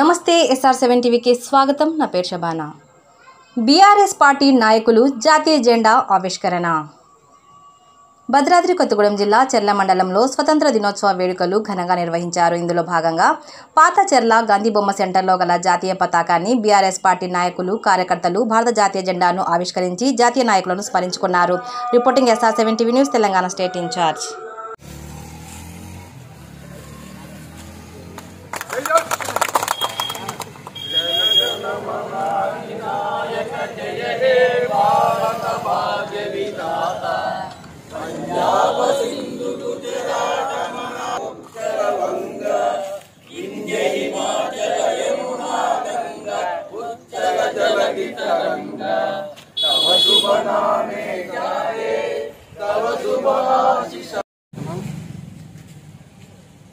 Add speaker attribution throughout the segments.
Speaker 1: నమస్తే SR7 టీవీకి స్వాగతం. నా పేరు షబానా. బీఆర్ఎస్ పార్టీ నాయకులు జాతీయ జెండా ఆవిష్కరణ. భద్రాద్రి కొత్తగూడెం జిల్లా చెర్ల మండలంలో స్వతంత్ర దినోత్సవ వేడుకలు ఘనంగా నిర్వహించారు. ఇందులో భాగంగా పాత చెర్ల గాంధీ బొమ్మ సెంటర్లో గల జాతీయ పతాకాన్ని బీఆర్ఎస్ పార్టీ నాయకులు కార్యకర్తలు భారత జాతీయ జెండాను ఆవిష్కరించి జాతీయ నాయకులను స్మరించుకున్నారు. Reporting SR7 TV news, Telangana state in charge.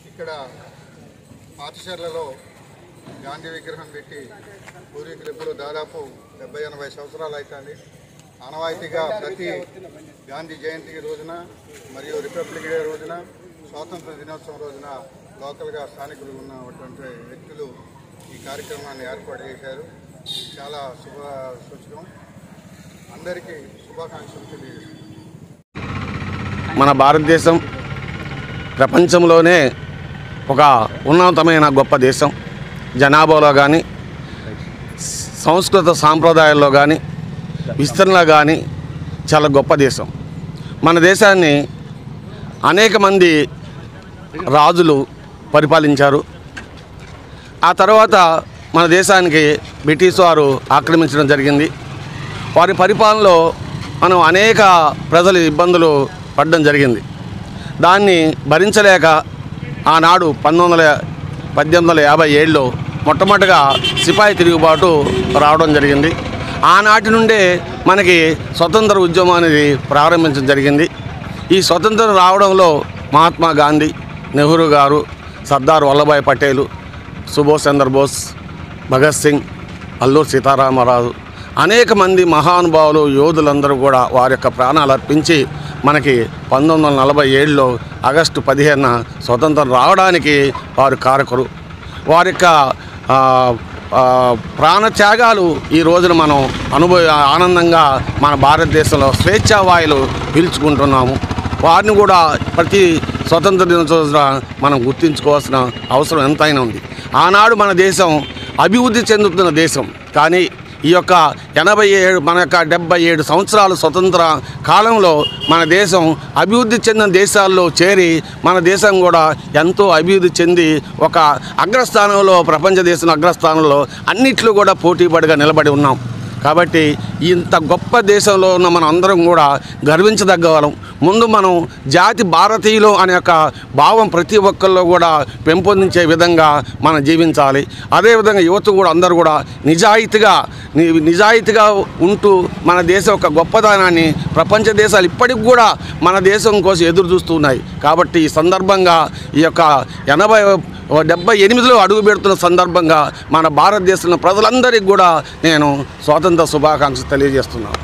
Speaker 2: ఇక్కడ పాతశాలలో గాంధీ విగ్రహం పెట్టి పూర్వీకులు ఇప్పుడు దాదాపు 70-80 సంవత్సరాలు అవుతుంది. ఆనవాయితీగా ప్రతి గాంధీ జయంతి రోజున మరియు రిపబ్లిక్ డే రోజున స్వాతంత్ర దినోత్సవం రోజున లోకల్గా స్థానికులు ఉన్నటువంటి వ్యక్తులు ఈ కార్యక్రమాన్ని ఏర్పాటు చేశారు. చాలా సూచకం. అందరికీ శుభాకాంక్షలు తెలియజేస్తున్నాను.
Speaker 3: మన భారతదేశం ప్రపంచంలోనే ఒక ఉన్నతమైన గొప్ప దేశం. జనాభాలో కానీ, సంస్కృత సాంప్రదాయాల్లో కానీ, విస్తరణలో కానీ చాలా గొప్ప దేశం. మన దేశాన్ని అనేక మంది రాజులు పరిపాలించారు. ఆ తర్వాత మన దేశానికి బ్రిటిష్ వారు ఆక్రమించడం జరిగింది. వారి పరిపాలనలో మనం అనేక ప్రజలు ఇబ్బందులు పడడం జరిగింది. దాన్ని భరించలేక ఆనాడు 1857లో మొట్టమొదటిగా సిపాయి తిరుగుబాటు రావడం జరిగింది. ఆనాటి నుండే మనకి స్వతంత్ర ఉద్యమం అనేది ప్రారంభించడం జరిగింది. ఈ స్వతంత్రం రావడంలో మహాత్మా గాంధీ, నెహ్రూ గారు, సర్దార్ వల్లభాయ్ పటేలు, సుభాష్ చంద్రబోస్, భగత్ సింగ్, అల్లూరి సీతారామరాజు, అనేక మంది మహానుభావులు, యోధులందరూ కూడా వారి యొక్క ప్రాణాలు అర్పించి మనకి 1947లో ఆగస్టు 15న స్వతంత్రం రావడానికి వారు కారకులు. వారి యొక్క ప్రాణత్యాగాలు ఈ రోజున మనం ఆనందంగా మన భారతదేశంలో స్వేచ్ఛావాయులు పీల్చుకుంటున్నాము. వారిని కూడా ప్రతి స్వతంత్ర దినోత్సవం మనం గుర్తించుకోవాల్సిన అవసరం ఎంతైనా ఉంది. ఆనాడు మన దేశం అభివృద్ధి చెందుతున్న దేశం. కానీ ఈ యొక్క 77 సంవత్సరాల స్వతంత్ర కాలంలో మన దేశం అభివృద్ధి చెందిన దేశాల్లో చేరి మన దేశం కూడా ఎంతో అభివృద్ధి చెంది ఒక అగ్రస్థానంలో, ప్రపంచ దేశం అగ్రస్థానంలో అన్నిట్లో కూడా పోటీపడిగా నిలబడి ఉన్నాం. కాబట్టి ఇంత గొప్ప దేశంలో ఉన్న మనం అందరం కూడా గర్వించదగ్గవాళ్ళం. ముందు మనం జాతి భారతీయులు అనే యొక్క భావం ప్రతి ఒక్కరిలో కూడా పెంపొందించే విధంగా మనం జీవించాలి. అదేవిధంగా యువత కూడా అందరూ కూడా నిజాయితీగా ఉంటూ మన దేశం యొక్క గొప్పదనాన్ని ప్రపంచ దేశాలు ఇప్పటికి కూడా మన దేశం కోసం ఎదురు చూస్తున్నాయి. కాబట్టి ఈ సందర్భంగా ఈ యొక్క 78లో అడుగు పెడుతున్న సందర్భంగా మన భారతదేశంలో ప్రజలందరికీ కూడా నేను స్వాతంత్ర శుభాకాంక్షలు తెలియజేస్తున్నాను.